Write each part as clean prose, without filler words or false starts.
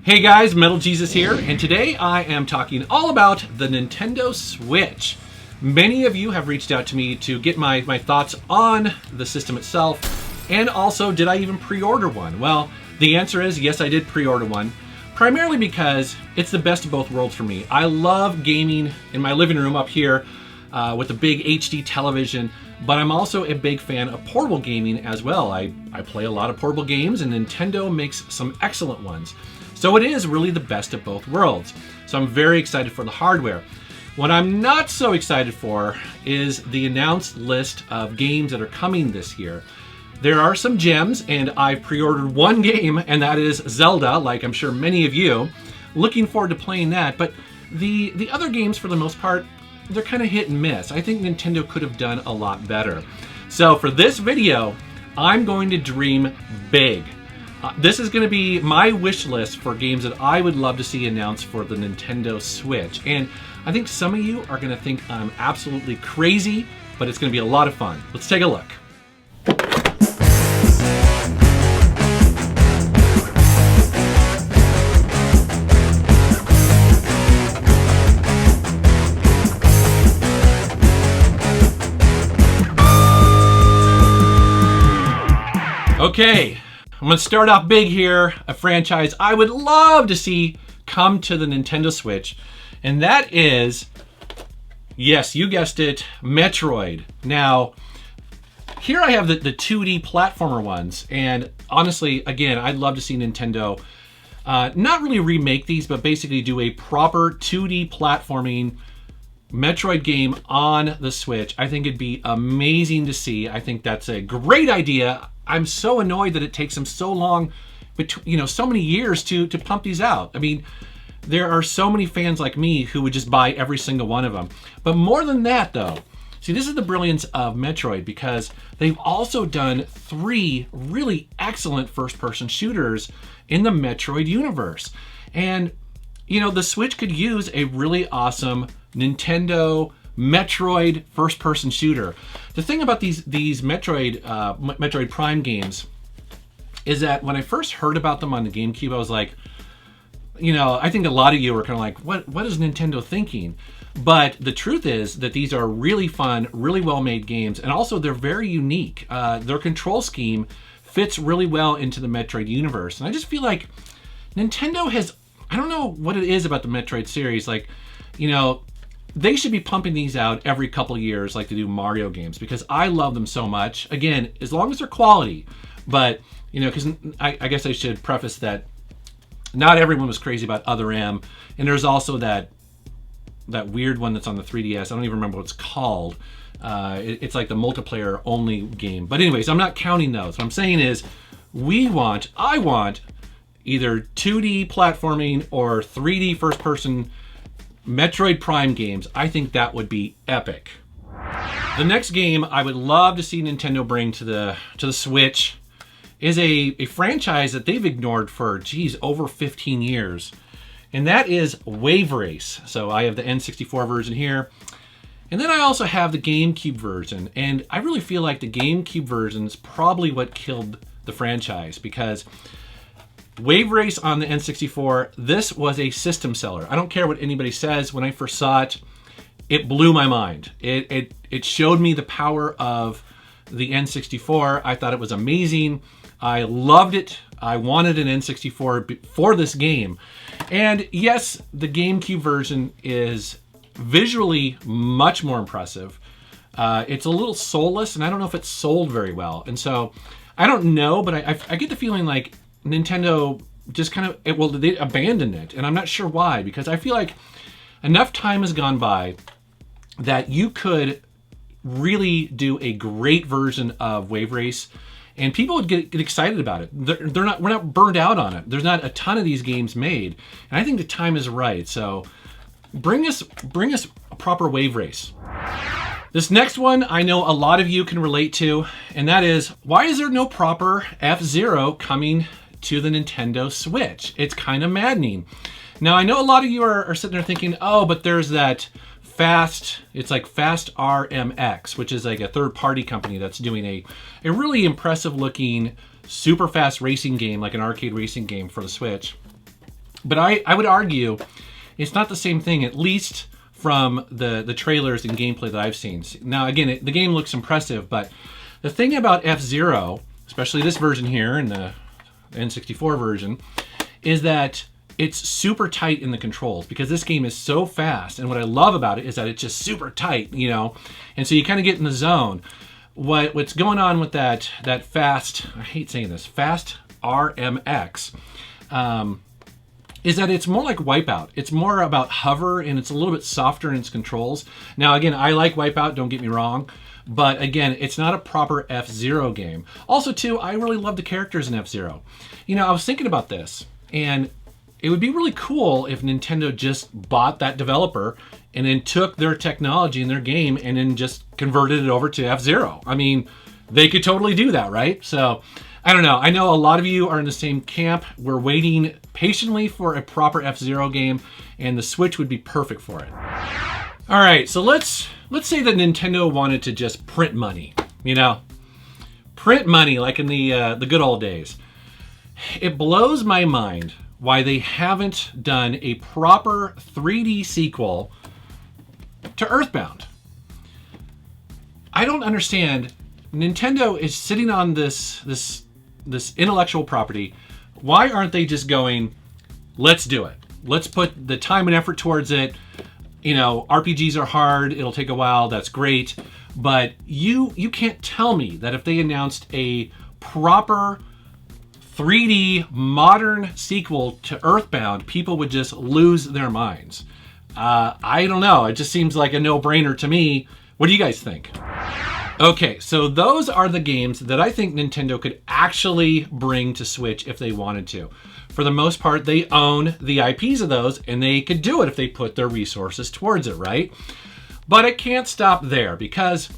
Hey guys, Metal Jesus here, and today I am talking all about the Nintendo Switch. Many of you have reached out to me to get my thoughts on the system itself, and also, did I even pre-order one? Well, the answer is yes, I did pre-order one, primarily because it's the best of both worlds for me. I love gaming in my living room up here with a big HD television, but I'm also a big fan of portable gaming as well. I play a lot of portable games, and Nintendo makes some excellent ones. So it is really the best of both worlds. So I'm very excited for the hardware. What I'm not so excited for is the announced list of games that are coming this year. There are some gems, and I've pre-ordered one game, and that is Zelda, like I'm sure many of you. Looking forward to playing that, but the other games, for the most part, they're kind of hit and miss. I think Nintendo could have done a lot better. So for this video, I'm going to dream big. This is going to be my wish list for games that I would love to see announced for the Nintendo Switch. And I think some of you are going to think I'm absolutely crazy, but it's going to be a lot of fun. Let's take a look. Okay. I'm going to start off big here, a franchise I would love to see come to the Nintendo Switch, and that is, yes, you guessed it, Metroid. Now, here I have the 2D platformer ones, and honestly, again, I'd love to see Nintendo not really remake these, but basically do a proper 2D platforming Metroid game on the Switch. I think it'd be amazing to see. I think that's a great idea. I'm so annoyed that it takes them so long, so many years to pump these out. I mean, there are so many fans like me who would just buy every single one of them. But more than that, though, see, this is the brilliance of Metroid, because they've also done 3 really excellent first-person shooters in the Metroid universe. And, the Switch could use a really awesome Nintendo Metroid first-person shooter. The thing about these Metroid Prime games is that when I first heard about them on the GameCube, I was like, I think a lot of you were kind of like, what is Nintendo thinking? But the truth is that these are really fun, really well-made games, and also they're very unique. Their control scheme fits really well into the Metroid universe, and I just feel like Nintendo has, I don't know what it is about the Metroid series, they should be pumping these out every couple years like they do Mario games, because I love them so much. Again, as long as they're quality. But, because I guess I should preface that not everyone was crazy about Other M. And there's also that weird one that's on the 3DS. I don't even remember what it's called. It's like the multiplayer only game. But anyways, I'm not counting those. What I'm saying is I want either 2D platforming or 3D first person Metroid Prime games. I think that would be epic. The next game I would love to see Nintendo bring to the Switch is a franchise that they've ignored for, over 15 years. And that is Wave Race. So I have the N64 version here. And then I also have the GameCube version. And I really feel like the GameCube version is probably what killed the franchise, because Wave Race on the N64, this was a system seller. I don't care what anybody says. When I first saw it, it blew my mind. It showed me the power of the N64. I thought it was amazing. I loved it. I wanted an N64 for this game. And yes, the GameCube version is visually much more impressive. It's a little soulless, and I don't know if it's sold very well. And so, I don't know, but I get the feeling like Nintendo just they abandoned it, and I'm not sure why, because I feel like enough time has gone by that you could really do a great version of Wave Race, and people would get excited about it. We're not burned out on it. There's not a ton of these games made, and I think the time is right. So bring us a proper Wave Race. This next one I know a lot of you can relate to, and that is, why is there no proper F-Zero coming to the Nintendo Switch? It's kind of maddening. Now, I know a lot of you are sitting there thinking, oh, but there's that it's like Fast RMX, which is like a third-party company that's doing a really impressive looking, super fast racing game, like an arcade racing game for the Switch. But I would argue it's not the same thing, at least from the trailers and gameplay that I've seen. Now, again, the game looks impressive, but the thing about F-Zero, especially this version here and the N64 version, is that it's super tight in the controls because this game is so fast. And what I love about it is that it's just super tight, you know, and so you kind of get in the zone. What's going on with that fast, I hate saying this, fast RMX, is that it's more like Wipeout. It's more about hover, and it's a little bit softer in its controls. Now, again, I like Wipeout, don't get me wrong, but again, it's not a proper F-Zero game. Also, too, I really love the characters in F-Zero. You know, I was thinking about this, and it would be really cool if Nintendo just bought that developer and then took their technology in their game and then just converted it over to F-Zero. I mean, they could totally do that, right? So, I don't know. I know a lot of you are in the same camp. We're waiting patiently for a proper F-Zero game, and the Switch would be perfect for it. All right, so let's say that Nintendo wanted to just print money, you know? Print money like in the good old days. It blows my mind why they haven't done a proper 3D sequel to Earthbound. I don't understand. Nintendo is sitting on this intellectual property. Why aren't they just going, let's do it. Let's put the time and effort towards it. You know, RPGs are hard. It'll take a while. That's great. But you can't tell me that if they announced a proper 3D modern sequel to Earthbound, people would just lose their minds. I don't know. It just seems like a no-brainer to me. What do you guys think? Okay, so those are the games that I think Nintendo could actually bring to Switch if they wanted to. For the most part, they own the IPs of those, and they could do it if they put their resources towards it, right? But it can't stop there, because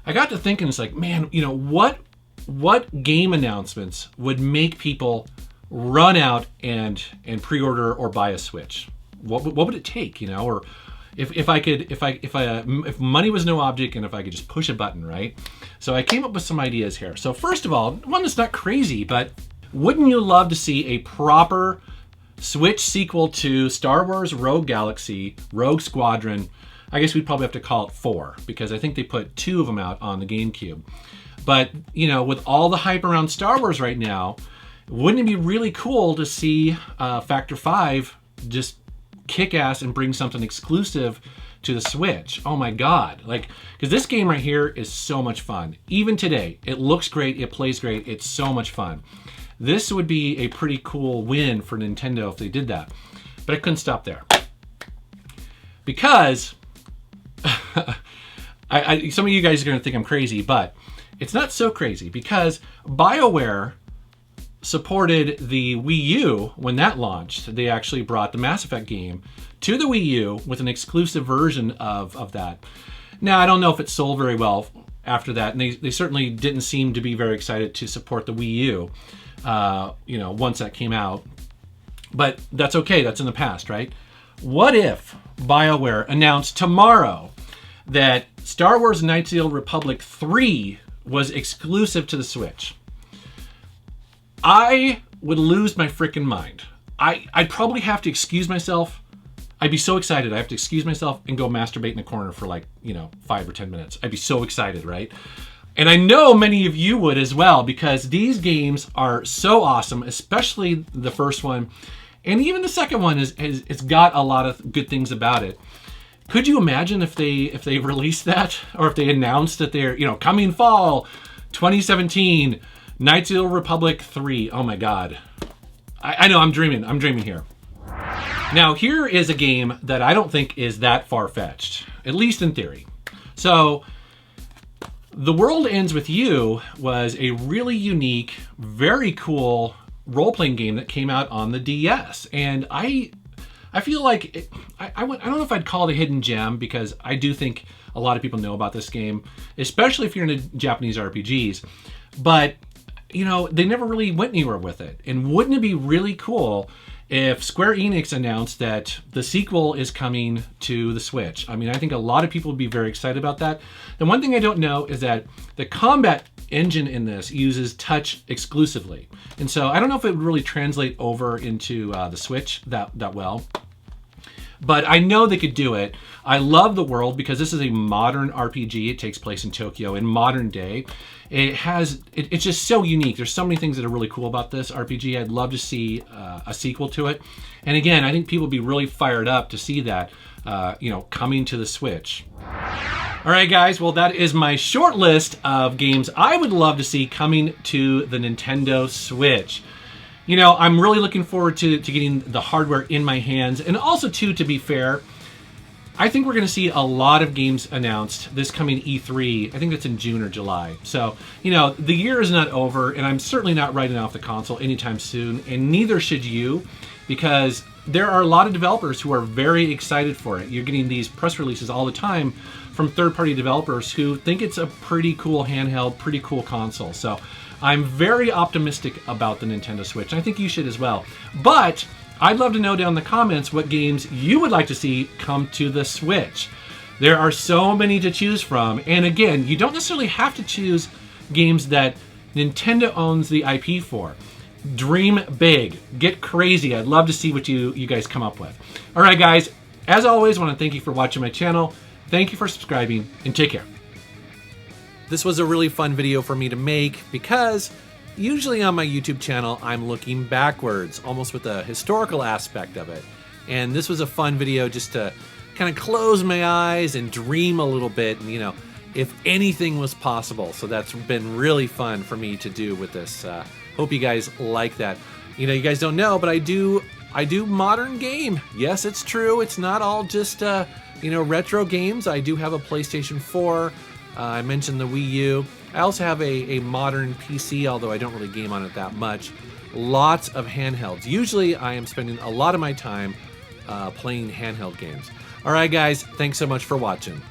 I got to thinking, it's like, man, you know, what game announcements would make people run out and pre-order or buy a Switch? What would it take, you know? Or if money was no object and if I could just push a button, right? So I came up with some ideas here. So first of all, one that's not crazy, but wouldn't you love to see a proper Switch sequel to Star Wars Rogue Galaxy, Rogue Squadron? I guess we'd probably have to call it 4, because I think they put 2 of them out on the GameCube. But, you know, with all the hype around Star Wars right now, wouldn't it be really cool to see Factor 5 just kick ass and bring something exclusive to the Switch? Oh my God. Like, because this game right here is so much fun. Even today, it looks great, it plays great, it's so much fun. This would be a pretty cool win for Nintendo if they did that. But I couldn't stop there. Because, some of you guys are going to think I'm crazy, but it's not so crazy, because BioWare supported the Wii U when that launched. They actually brought the Mass Effect game to the Wii U with an exclusive version of that. Now, I don't know if it sold very well after that, and they certainly didn't seem to be very excited to support the Wii U, you know, once that came out. But that's okay, that's in the past, right? What if BioWare announced tomorrow that Star Wars Knights of the Old Republic 3 was exclusive to the Switch? I would lose my freaking mind. I'd probably have to excuse myself. I'd be so excited. I have to excuse myself and go masturbate in a corner for, like, you know, 5 or 10 minutes. I'd be so excited, right? And I know many of you would as well, because these games are so awesome, especially the first one. And even the second one it's got a lot of good things about it. Could you imagine if they released that, or if they announced that they're, you know, coming fall 2017, Knights of the Old Republic 3. Oh my God. I know, I'm dreaming here. Now, here is a game that I don't think is that far-fetched, at least in theory. So, The World Ends With You was a really unique, very cool role-playing game that came out on the DS. And I feel like, I don't know if I'd call it a hidden gem, because I do think a lot of people know about this game, especially if you're into Japanese RPGs. But, you know, they never really went anywhere with it. And wouldn't it be really cool if Square Enix announced that the sequel is coming to the Switch. I mean, I think a lot of people would be very excited about that. The one thing I don't know is that the combat engine in this uses touch exclusively. And so I don't know if it would really translate over into the Switch that well. But I know they could do it. I love the world because this is a modern RPG. It takes place in Tokyo in modern day. It's just so unique. There's so many things that are really cool about this RPG. I'd love to see a sequel to it. And again, I think people would be really fired up to see that, coming to the Switch. All right, guys. Well, that is my short list of games I would love to see coming to the Nintendo Switch. I'm really looking forward to getting the hardware in my hands. And also, too, to be fair, I think we're going to see a lot of games announced this coming E3. I think that's in June or July. So, the year is not over, and I'm certainly not writing off the console anytime soon, and neither should you, because there are a lot of developers who are very excited for it. You're getting these press releases all the time from third-party developers who think it's a pretty cool handheld, pretty cool console. So I'm very optimistic about the Nintendo Switch. I think you should as well. But I'd love to know down in the comments what games you would like to see come to the Switch. There are so many to choose from. And again, you don't necessarily have to choose games that Nintendo owns the IP for. Dream big. Get crazy. I'd love to see what you guys come up with. All right, guys. As always, I want to thank you for watching my channel. Thank you for subscribing, and take care. This was a really fun video for me to make because usually on my YouTube channel, I'm looking backwards, almost with a historical aspect of it. And this was a fun video just to kind of close my eyes and dream a little bit, and if anything was possible. So that's been really fun for me to do with this. Hope you guys like that. You guys don't know, but I do modern game. Yes, it's true. It's not all just retro games. I do have a PlayStation 4. I mentioned the Wii U. I also have a modern PC, although I don't really game on it that much. Lots of handhelds. Usually I am spending a lot of my time playing handheld games. All right, guys, thanks so much for watching.